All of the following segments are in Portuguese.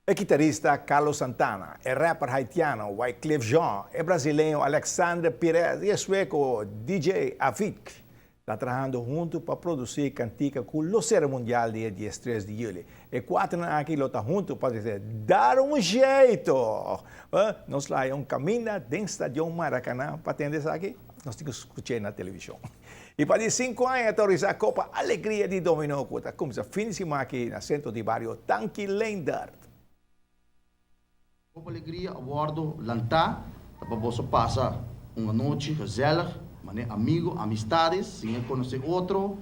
O guitarrista Carlos Santana, o rapper haitiano Wyclef Jean, o brasileiro Alexandre Pires e o sueco DJ Avicii estão trabalhando juntos para produzir cantica com o Luceiro Mundial dia 13 de julho. E quatro aqui estão juntos para dizer, dar um jeito. Nós lá é um caminho dentro do estádio Maracanã para atender isso aqui. Nós temos que escutar na televisão. E para de 5 anos, autorizar a Copa Alegria de Dominó, que começa fim de semana aqui no centro de bairro Tanque Lendert. Copa Alegria, abordo, lantar, para você passar uma noite gezellig, amigo, amistades, sem conhecer outro,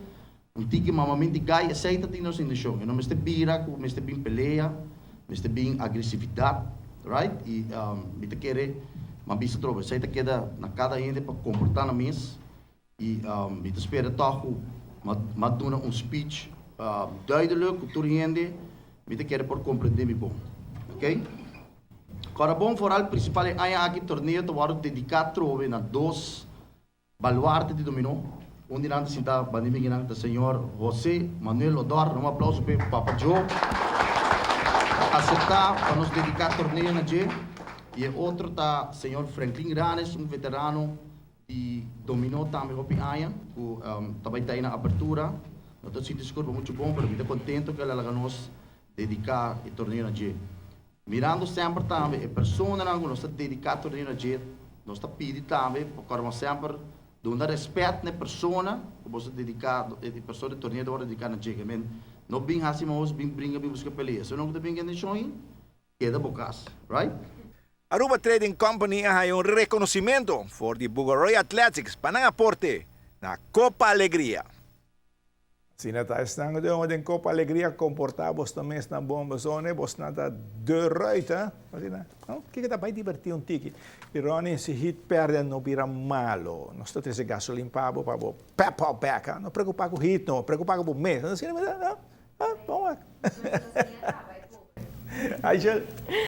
tiki mamamente gai, aceita-te nos in de show. Eu não me estou bira, me estou bem peleia, me estou bem agressividade, right? E me te querer, mas bisa trovo, aceita que na cada gente para comportar na mesa e me te espera toch, mas doen speech duidelijk, cultuur gente, me te querer por compreender me bom, ok? Agora, bom, vooral, principal é aqui torneio que vai dedicar trove na dois baluartes de dominó. Onde nós está bandido do senhor José Manuel Odor, um aplauso para o Papa Joe. Aceitar para nos dedicar torneio na G. E outro tá senhor Franklin Ranes, veterano de dominó também opi aia, que também está na abertura. Nós estamos discurso muito bom, mas muito contento que ela nos dedicar o torneio na G. Mirando sempre também a pessoa que nos está dedicando ao torneio na G, nos está pedindo também, porque sempre dando respeito na pessoa que você dedicar, a pessoa do torneio vai dedicar na G. Não bem assim, mas bem brinca, bem busca peleia. Se não está bem condições, queda bocas, right? Aruba Trading Company hay un reconocimiento por the Bugoroy Athletics para ang aporte na Copa Alegria. Sinata estang doon din Copa Alegria comportamos também na bomba zone, bos nata de ruita, assim, não? Que kita vai divertir um tiki. E Ronnie se hit perde no vira malo. Nós estamos tendo gasolina para o peppa back, não preocupa com hit, não preocupa com o mês, assim, não, vamos lá. Aí já